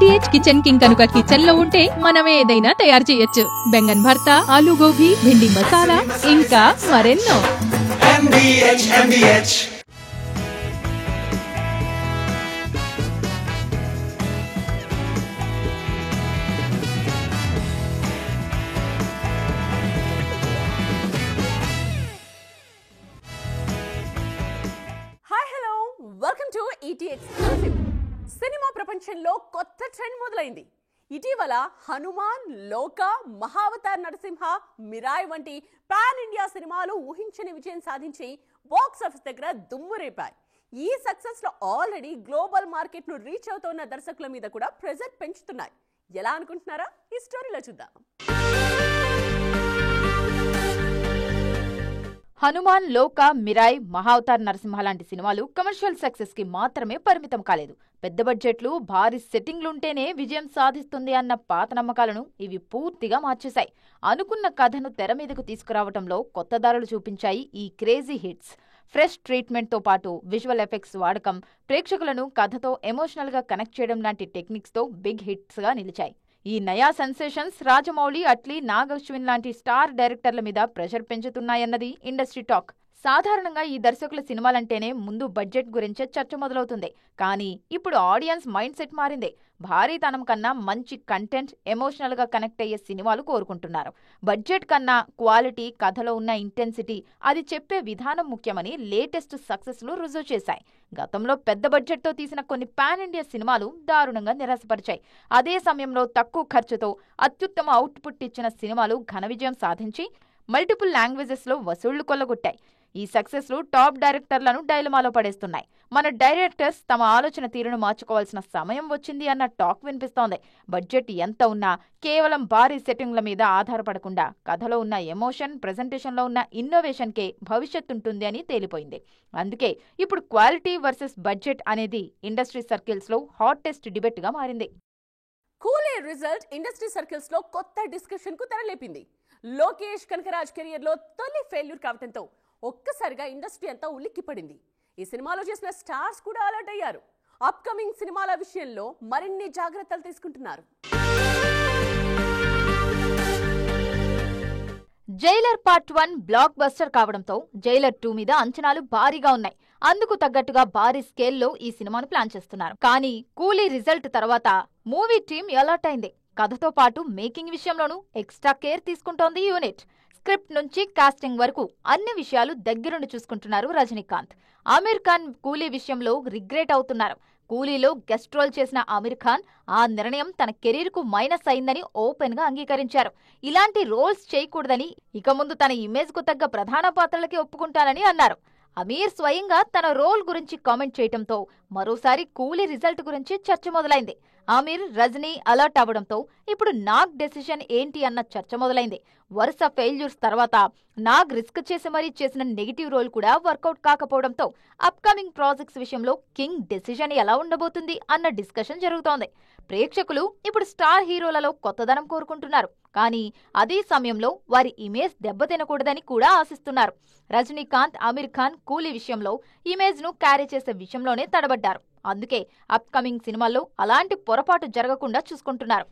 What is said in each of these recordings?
DTH kitchen king కనుక kitchen లో ఉంటే మనం ఏదైనా తయారు చేయొచ్చు. బెంగన్ భర్త, ఆలు గోబీ, భిండి మసాలా, ఇంకా మరెన్నో. Welcome to ET exclusive. Cinema ప్రపంచంలో కొత్త ట్రెండ్ మొదలైంది. ఇటీవల హనుమాన్, లోక, మహావతార్ నరసింహ, మిరాయ్ వంటి పాన్ ఇండియా సినిమాలు ఊహించని విజయం సాధించి బాక్స్ ఆఫీస్ దగ్గర దుమ్ము రేపాయి. ఈ సక్సెస్ లో ఆల్రెడీ గ్లోబల్ మార్కెట్ ను రీచ్ అవుతున్న దర్శకుల మీద కూడా ప్రెజర్ పెంచుతున్నాయి. ఎలా అనుకుంటున్నారా? ఈ స్టోరీలో చూద్దాం. హనుమాన్, లోక, మిరాయ్, మహావతార్ నరసింహ లాంటి సినిమాలు కమర్షియల్ సక్సెస్ కి మాత్రమే పరిమితం కాలేదు. పెద్ద బడ్జెట్లు, భారీ సెట్టింగ్లుంటేనే విజయం సాధిస్తుంది అన్న పాత నమ్మకాలను ఇవి పూర్తిగా మార్చేశాయి. అనుకున్న కథను తెర మీదకు తీసుకురావటంలో కొత్త దారులు చూపించాయి ఈ క్రేజీ హిట్స్. ఫ్రెష్ ట్రీట్మెంట్ తో పాటు విజువల్ ఎఫెక్ట్స్ వాడకం, ప్రేక్షకులను కథతో ఎమోషనల్ గా కనెక్ట్ చేయడం లాంటి టెక్నిక్స్ తో బిగ్ హిట్స్ గా నిలిచాయి. ఈ నయా సెన్సేషన్స్ రాజమౌళి, అట్లీ, నాగ్ అశ్విన్ లాంటి స్టార్ డైరెక్టర్ల మీద ప్రెషర్ పెంచుతున్నాయన్నది ఇండస్ట్రీ టాక్. సాధారణంగా ఈ దర్శకుల సినిమాలంటేనే ముందు బడ్జెట్ గురించే చర్చ మొదలవుతుంది. కానీ ఇప్పుడు ఆడియన్స్ మైండ్ సెట్ మారింది. భారీతనం కన్నా మంచి కంటెంట్, ఎమోషనల్ గా కనెక్ట్ అయ్యే సినిమాలు కోరుకుంటున్నారు. బడ్జెట్ కన్నా క్వాలిటీ, కథలో ఉన్న ఇంటెన్సిటీ, అది చెప్పే విధానం ముఖ్యమని లేటెస్ట్ సక్సెస్లు రుజువు చేశాయి. గతంలో పెద్ద బడ్జెట్తో తీసిన కొన్ని పాన్ ఇండియా సినిమాలు దారుణంగా నిరాశపరిచాయి. అదే సమయంలో తక్కువ ఖర్చుతో అత్యుత్తమ అవుట్పుట్ ఇచ్చిన సినిమాలు ఘన విజయం సాధించి మల్టిపుల్ లాంగ్వేజెస్ లో వసూళ్లు కొల్లగొట్టాయి. ఈ సక్సెస్లు టాప్ డైరెక్టర్లను డైలమాలో పడేస్తున్నాయి. మన డైరెక్టర్స్ తమ ఆలోచన తీరును మార్చుకోవాల్సిన సమయం వచ్చింది అన్న టాక్ వినిపిస్తోంది. బడ్జెట్ ఎంత ఉన్నా కేవలం భారీ సెట్టింగ్ల మీద ఆధారపడకుండా కథలో ఉన్న ఎమోషన్, ప్రెజెంటేషన్లో ఉన్న ఇన్నోవేషన్కే భవిష్యత్తు ఉంటుంది అని తేలిపోయింది. అందుకే ఇప్పుడు క్వాలిటీ వర్సెస్ బడ్జెట్ అనేది ఇండస్ట్రీ సర్కిల్స్ లో హాటెస్ట్ డిబేట్ గా మారింది. కూలీ రిజల్ట్ ఇండస్ట్రీ సర్కిల్స్ లో కొత్త డిస్కషన్ కు తెరలేపింది. లోకేష్ కనకరాజ్ కెరియర్ లో తొలి ఫెయిల్యూర్ కావడంతో ఒక్కసారిగా ఇండస్ట్రీ అంతా ఉలిక్కిపడింది. ఈ సినిమాలో చేసిన స్టార్స్ కూడా అలర్ట్ అయ్యారు. అప్కమింగ్ సినిమాల విషయంలో మరిన్ని జాగ్రత్తలు తీసుకుంటున్నారు. జైలర్ పార్ట్ 1 బ్లాక్ బస్టర్ కావడంతో జైలర్ 2 మీద అంచనాలు భారీగా ఉన్నాయి. అందుకు తగ్గట్టుగా భారీ స్కేల్లో ఈ సినిమాను ప్లాన్ చేస్తున్నారు. కానీ కూలీ రిజల్ట్ తర్వాత మూవీ టీం అలర్ట్ అయింది. కథతో పాటు మేకింగ్ విషయంలోనూ ఎక్స్ట్రా కేర్ తీసుకుంటోంది యూనిట్. స్క్రిప్ట్ నుంచి కాస్టింగ్ వరకు అన్ని విషయాలు దగ్గరుండి చూసుకుంటున్నారు రజనీకాంత్. ఆమిర్ ఖాన్ కూలీ విషయంలో రిగ్రెట్ అవుతున్నారు. కూలీలో గెస్ట్ రోల్ చేసిన ఆమిర్ ఖాన్ ఆ నిర్ణయం తన కెరీర్ కు మైనస్ అయిందని ఓపెన్ గా అంగీకరించారు. ఇలాంటి రోల్స్ చేయకూడదని, ఇక ముందు తన ఇమేజ్ కు తగ్గ ప్రధాన పాత్రలకి ఒప్పుకుంటానని అన్నారు. అమీర్ స్వయంగా తన రోల్ గురించి కామెంట్ చేయడంతో మరోసారి కూలీ రిజల్ట్ గురించి చర్చ మొదలైంది. ఆమిర్, రజనీ అలర్ట్ అవ్వడంతో ఇప్పుడు నాగ్ డెసిషన్ ఏంటి అన్న చర్చ మొదలైంది. వరుస ఫెయిల్యూర్స్ తర్వాత నాగ్ రిస్క్ చేసి మరీ చేసిన నెగిటివ్ రోల్ కూడా వర్కౌట్ కాకపోవడంతో అప్కమింగ్ ప్రాజెక్ట్స్ విషయంలో కింగ్ డెసిషన్ ఎలా ఉండబోతుంది అన్న డిస్కషన్ జరుగుతోంది. ప్రేక్షకులు ఇప్పుడు స్టార్ హీరోలలో కొత్తదనం కోరుకుంటున్నారు. కానీ అదే సమయంలో వారి ఇమేజ్ దెబ్బతినకూడదని కూడా ఆశిస్తున్నారు. రజనీకాంత్, ఆమిర్ ఖాన్ కూలీ విషయంలో ఇమేజ్ ను క్యారీ చేసే విషయంలోనే తడబడ్డారు. అందుకే అప్కమింగ్ సినిమాల్లో అలాంటి పొరపాటు జరగకుండా చూసుకుంటున్నారు.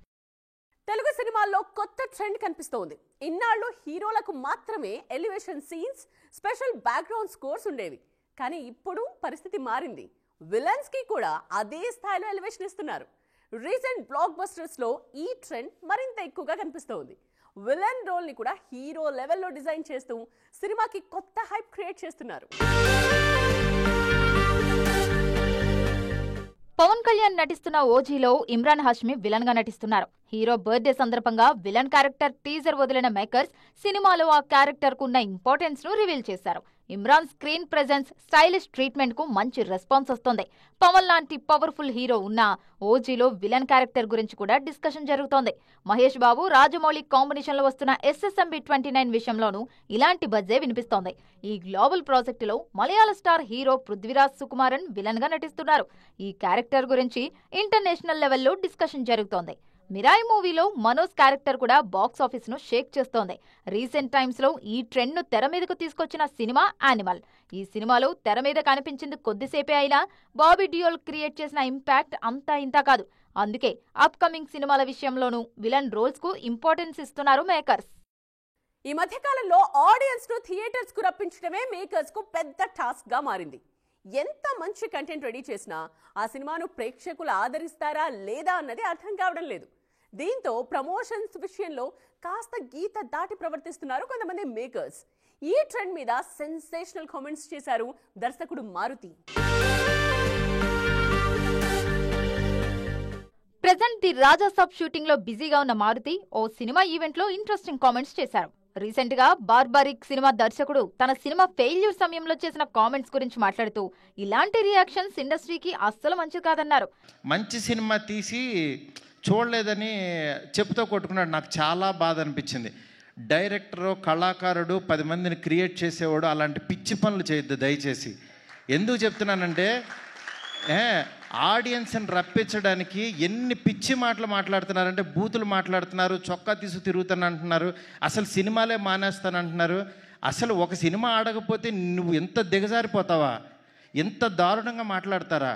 తెలుగు సినిమాల్లో కొత్త ట్రెండ్ కనిపిస్తోంది. ఇన్నాళ్ళు హీరోలకు మాత్రమే elevation scenes, special background scores ఉండేవి. కానీ ఇప్పుడు పరిస్థితి మారింది. విలన్స్ కి కూడా అదే స్థాయిలో ఎలివేషన్ ఇస్తున్నారు. రీసెంట్ బ్లాక్ బస్టర్స్ లో ఈ ట్రెండ్ మరింత ఎక్కువగా కనిపిస్తోంది. విలన్ రోల్ ని కూడా హీరో లెవెల్లో డిజైన్ చేస్తూ సినిమాకి కొత్త హైప్ క్రియేట్ చేస్తున్నారు. పవన్ కళ్యాణ్ నటిస్తున్న ఓజీలో ఇమ్రాన్ హాష్మి విలన్ గా నటిస్తున్నారు. హీరో బర్త్డే సందర్భంగా విలన్ క్యారెక్టర్ టీజర్ వదిలిన మేకర్స్ సినిమాలో ఆ క్యారెక్టర్ కు ఉన్న ఇంపార్టెన్స్ ను రివీల్ చేశారు. Imran screen presence, stylish treatment కు మంచి రెస్పాన్స్ వస్తోంది. పవన్ లాంటి పవర్ఫుల్ హీరో ఉన్న ఓజీలో విలన్ క్యారెక్టర్ గురించి కూడా డిస్కషన్ జరుగుతోంది. మహేష్ బాబు, రాజమౌళి కాంబినేషన్ లో వస్తున్న SSMB 29 విషయంలోనూ ఇలాంటి బజ్జే వినిపిస్తోంది. ఈ గ్లోబల్ ప్రాజెక్టులో మలయాళ star hero Prithviraj Sukumaran villain గా నటిస్తున్నారు. ఈ క్యారెక్టర్ గురించి ఇంటర్నేషనల్ లెవెల్లో డిస్కషన్ జరుగుతోంది. మిరాయ్ మూవీలో మనోజ్ క్యారెక్టర్ కూడా బాక్స్ ఆఫీస్ ను షేక్ చేస్తోంది. రీసెంట్ టైమ్స్ లో ఈ ట్రెండ్ ను తెర మీదకు తీసుకొచ్చిన సినిమా యానిమల్. ఈ సినిమాలో తెర మీద కనిపించింది కొద్దిసేపే అయినా బాబీ డియోల్ క్రియేట్ చేసిన ఇంపాక్ట్ అంతా ఇంతా కాదు. అందుకే అప్కమింగ్ సినిమాల విషయంలోనూ విలన్ రోల్స్ కు ఇంపార్టెన్స్ ఇస్తున్నారు మేకర్స్. ఈ మధ్యకాలంలో ఆడియన్స్ ను థియేటర్స్ కు రప్పించడమే మేకర్స్ కు పెద్ద టాస్క్ గా మారింది. ఎంత మంచి కంటెంట్ రెడీ చేసినా ఆ సినిమాను ప్రేక్షకులు ఆదరిస్తారా లేదా అన్నది అర్థం కావడం లేదు. దీంతో ప్రమోషన్స్ విషయంలో కాస్త గీత దాటి ప్రవర్తిస్తున్నారు కొంతమంది మేకర్స్. ఈ ట్రెండ్ మీద సెన్సేషనల్ కామెంట్స్ చేశారు దర్శకుడు Maruthi. Present the Raja Saab shooting లో బిజీగా ఉన్న మారుతి ఓ సినిమా ఈవెంట్ లో ఇంట్రెస్టింగ్ కామెంట్స్ చేశారు. రీసెంట్ గా బార్బారిక్ సినిమా దర్శకుడు తన సినిమా ఫెయిల్యూర్ సమయంలో చేసిన కామెంట్స్ గురించి మాట్లాడుతూ ఇలాంటి రియాక్షన్స్ ఇండస్ట్రీకి అస్సలు మంచిది కాదన్నారు. మంచి సినిమా తీసి చూడలేదని చెప్పుతో కొట్టుకున్నాడు. నాకు చాలా బాధ అనిపించింది. డైరెక్టరు, కళాకారుడు 10 మందిని క్రియేట్ చేసేవాడు అలాంటి పిచ్చి పనులు చేయొద్దు దయచేసి. ఎందుకు చెప్తున్నానంటే ఆడియన్స్ని రప్పించడానికి ఎన్ని పిచ్చి మాటలు మాట్లాడుతున్నారంటే, బూతులు మాట్లాడుతున్నారు, చొక్కా తీసు తిరుగుతాను అంటున్నారు, అసలు సినిమాలే మానేస్తానంటున్నారు. అసలు ఒక సినిమా ఆడకపోతే నువ్వు ఎంత దిగజారిపోతావా? ఎంత దారుణంగా మాట్లాడతారా?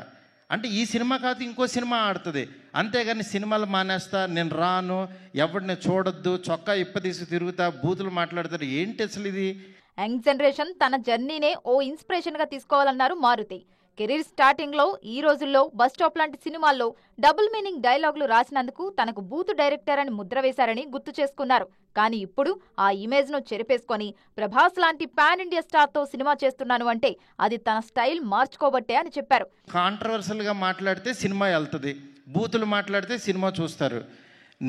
అంటే ఈ సినిమా కాదు ఇంకో సినిమా ఆడుతుంది, అంతేగాని సినిమాలు మానేస్తా, నేను రాను, ఎవరిని చూడొద్దు, చొక్కా ఇప్పదీసి తిరుగుతా, బూతులు మాట్లాడతారు. ఏంటి అసలు ఇది? యంగ్ జనరేషన్ తన జర్నీనే ఓ ఇన్స్పిరేషన్ గా తీసుకోవాలన్నారు మారుతి. కెరీర్ స్టార్టింగ్ లో ఈ రోజుల్లో బస్ స్టాప్ లాంటి సినిమాల్లో డబుల్ మీనింగ్ డైలాగులు రాసినందుకు తనకు బూతు డైరెక్టర్ అని ముద్ర వేశారని గుర్తు చేసుకున్నారు. కానీ ఇప్పుడు ఆ ఇమేజ్ ను చెరిపేసుకొని ప్రభాస్ లాంటి పాన్ ఇండియా స్టార్ తో సినిమా చేస్తున్నాను అంటే అది తన స్టైల్ మార్చుకోబట్టే అని చెప్పారు. కాంట్రవర్షియల్ గా మాట్లాడితే సినిమా వెళ్తుంది, బూతులు మాట్లాడితే సినిమా చూస్తారు.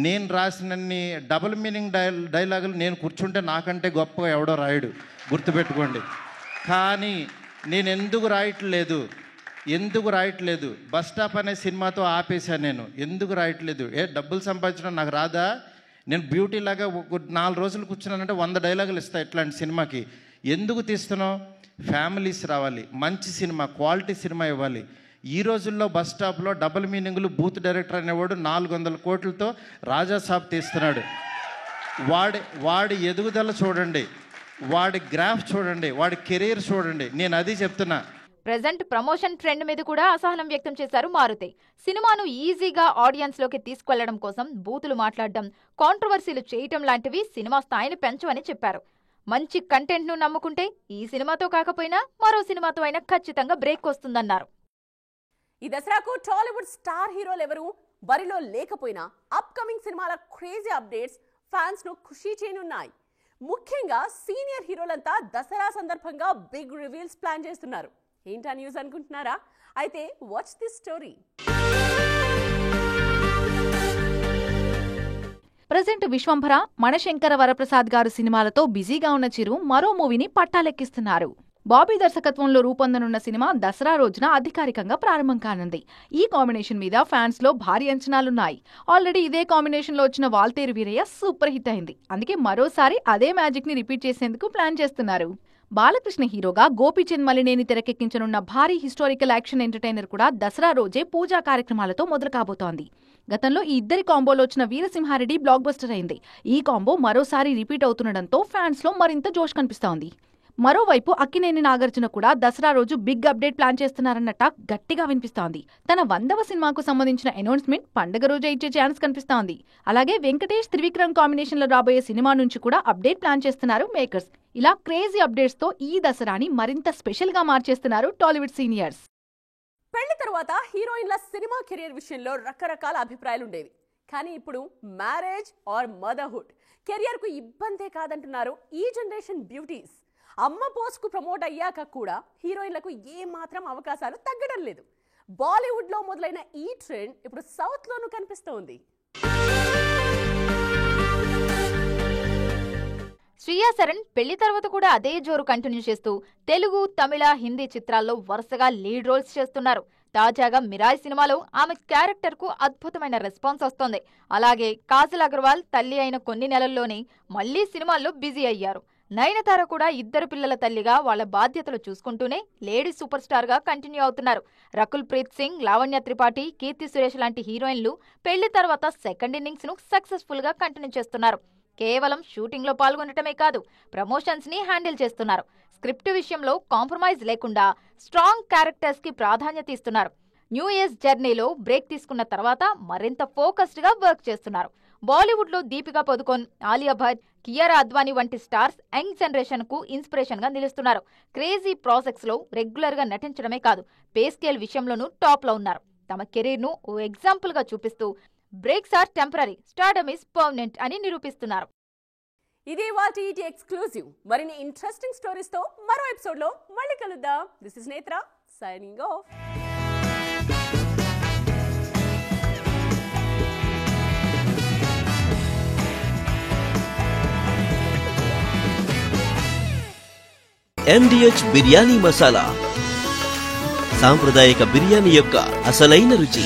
నేను రాసినన్ని డబుల్ మీనింగ్ డైలాగులు నేను కూర్చుంటే నాకంటే గొప్పగా ఎవడో రాయడు, గుర్తుపెట్టుకోండి. కానీ నేను ఎందుకు రాయట్లేదు? బస్ స్టాప్ అనే సినిమాతో ఆపేశాను నేను. ఎందుకు రాయట్లేదు? డబ్బులు సంపాదించడం నాకు రాదా? నేను బ్యూటీ లాగా 4 రోజులు కూర్చున్నానంటే 100 డైలాగులు ఇస్తాను ఇట్లాంటి సినిమాకి. ఎందుకు తీస్తున్నావు? ఫ్యామిలీస్ రావాలి, మంచి సినిమా, క్వాలిటీ సినిమా ఇవ్వాలి. ఈ రోజుల్లో బస్ స్టాప్లో డబుల్ మీనింగ్లు, బూత్ డైరెక్టర్ అనేవాడు 400 కోట్లతో రాజా సాబ్ తీస్తున్నాడు. వాడి ఎదుగుదల చూడండి, వాడి గ్రాఫ్ చూడండి, వాడి కెరీర్ చూడండి. నేను అది చెప్తున్నా. ప్రెజెంట్ ప్రమోషన్ ట్రెండ్ మీద కూడా అసహనం వ్యక్తం చేశారు మారుతి. సినిమాను ఈజీగా ఆడియన్స్ లోకి తీసుకెళ్లడం కోసం బూతులు మాట్లాడడం, కాంట్రవర్సీలు చేయటం లాంటివి సినిమా స్థాయిని పెంచవని చెప్పారు. మంచి కంటెంట్ ను నమ్ముకుంటే ఈ సినిమాతో కాకపోయినా మరో సినిమాతో అయినా ఖచ్చితంగా బ్రేక్ వస్తుందన్నారు. ఈ దసరాకు టాలీవుడ్ స్టార్ హీరోలు ఎవరు బరిలో లేకపోయినా అప్కమింగ్ సినిమాల క్రేజీ అప్డేట్స్ ఫ్యాన్స్ ను ఖుషీ చేయనున్నాయి. ముఖ్యంగా సీనియర్ హీరోలంతా దసరా సందర్భంగా బిగ్ రివీల్స్ ప్లాన్ చేస్తున్నారు. ఏంటా న్యూస్ అనుకుంటున్నారా? అయితే watch this story. Present Vishwambhara, Manashankara Varaprasad గారు సినిమాలతో బిజీగా ఉన్న చిరు మరో మూవీని పట్టాలెక్కిస్తున్నారు. బాబీ దర్శకత్వంలో రూపొందనున్న సినిమా దసరా రోజున అధికారికంగా ప్రారంభం కానుంది. ఈ కాంబినేషన్ మీద ఫ్యాన్స్ లో భారీ అంచనాలున్నాయి. ఆల్రెడీ ఇదే కాంబినేషన్ లో వచ్చిన వాల్తేరు వీరయ్య సూపర్ హిట్ అయింది. అందుకే మరోసారి అదే మ్యాజిక్ ని రిపీట్ చేసేందుకు ప్లాన్ చేస్తున్నారు. బాలకృష్ణ హీరోగా గోపీచంద్ మలినేని తెరకెక్కించనున్న భారీ హిస్టారికల్ యాక్షన్ ఎంటర్టైనర్ కూడా దసరా రోజే పూజా కార్యక్రమాలతో మొదలు కాబోతోంది. గతంలో ఈ ఇద్దరి కాంబోలో వచ్చిన వీరసింహారెడ్డి బ్లాక్ బస్టర్ అయింది. ఈ కాంబో మరోసారి రిపీట్ అవుతుండటంతో ఫ్యాన్స్ లో మరింత జోష్ కనిపిస్తోంది. మరోవైపు అక్కినేని నాగార్జున కూడా దసరా రోజు బిగ్ అప్డేట్ ప్లాన్ చేస్తున్నారన్న టాక్ గట్టిగా వినిపిస్తోంది. తన 100వ సినిమాకు సంబంధించిన అనౌన్స్మెంట్ పండుగ రోజే ఇచ్చే ఛాన్స్ కనిపిస్తోంది. అలాగే వెంకటేష్, త్రివిక్రమ్ కాంబినేషన్ లో రాబోయే సినిమా నుంచి కూడా అప్డేట్ ప్లాన్ చేస్తున్నారు మేకర్స్. ఇలా క్రేజీ అప్డేట్స్ తో ఈ దసరాని మరింత స్పెషల్ గా మార్చేస్తున్నారు టాలీవుడ్ సీనియర్స్. పెళ్లి తర్వాత హీరోయిన్ల సినిమా కెరీర్ విషయంలో రకరకాల అభిప్రాయాలు ఉండేవి. కానీ ఇప్పుడు మ్యారేజ్ ఆర్ మదర్హుడ్ కెరియర్ కు ఇబ్బందే కాదంటున్నారు ఈ జనరేషన్ బ్యూటీస్. అమ్మ పోస్కు ప్రమోట్ అయ్యాక కూడా హీరోయిన్లకు ఏ మాత్రం అవకాశాలు తగ్గడం లేదు. బాలీవుడ్ లో మొదలైన ఈ ట్రెండ్ ఇప్పుడు సౌత్ లోనూ కనిపిస్తోంది. శ్రియా సరన్ పెళ్లి తర్వాత కూడా అదే జోరు కంటిన్యూ చేస్తూ తెలుగు, తమిళ, హిందీ చిత్రాల్లో వరుసగా లీడ్ రోల్స్ చేస్తున్నారు. తాజాగా మిరాయ్ సినిమాలో ఆమె క్యారెక్టర్ కు అద్భుతమైన రెస్పాన్స్ వస్తోంది. అలాగే కాజల్ అగర్వాల్ తల్లి అయిన కొన్ని నెలల్లోనే మళ్లీ సినిమాల్లో బిజీ అయ్యారు. నయనతార కూడా 2 పిల్లల తల్లిగా వాళ్ల బాధ్యతలు చూసుకుంటూనే లేడీ సూపర్ స్టార్ గా కంటిన్యూ అవుతున్నారు. రకుల్ ప్రీత్ సింగ్, లావణ్య త్రిపాఠి, కీర్తి సురేష్ లాంటి హీరోయిన్లు పెళ్లి తర్వాత సెకండ్ ఇన్నింగ్స్ ను సక్సెస్ఫుల్ గా కంటిన్యూ చేస్తున్నారు. కేవలం షూటింగ్ లో పాల్గొనటమే కాదు, ప్రమోషన్స్ ని హ్యాండిల్ చేస్తున్నారు. స్క్రిప్ట్ విషయంలో కాంప్రమైజ్ లేకుండా స్ట్రాంగ్ క్యారెక్టర్స్ కి ప్రాధాన్యత ఇస్తున్నారు. న్యూ ఇయర్స్ జర్నీలో బ్రేక్ తీసుకున్న తర్వాత మరింత ఫోకస్డ్ గా వర్క్ చేస్తున్నారు. బాలీవుడ్ లో దీపికా పదుకోన్, ఆలియా భట్, కియారా అద్వానీ వంటి స్టార్స్ యంగ్ జనరేషన్ కు ఇన్స్పిరేషన్ గా నిలుస్తున్నారు. క్రేజీ ప్రాజెక్ట్స్ లో రెగ్యులర్ గా నటించడమే కాదు, పే స్కేల్ విషయంలోనూ టాప్ లో ఉన్నారు. తమ కెరీర్ ను ఓ ఎగ్జాంపుల్ గా చూపిస్తూ breaks are temporary, stardom is permanent అని నిరూపిస్తున్నారు. ఇది వాటి ఎక్స్క్లూజివ్. మరిన్ని ఇంట్రెస్టింగ్ స్టోరీస్ తో మరో ఎపిసోడ్ లో మళ్ళీ కలుద్దాం. దిస్ ఇస్ నేత్ర signing off. MDH biryani masala, సాంప్రదాయక బిర్యానీ యొక్క అసలైన రుచి.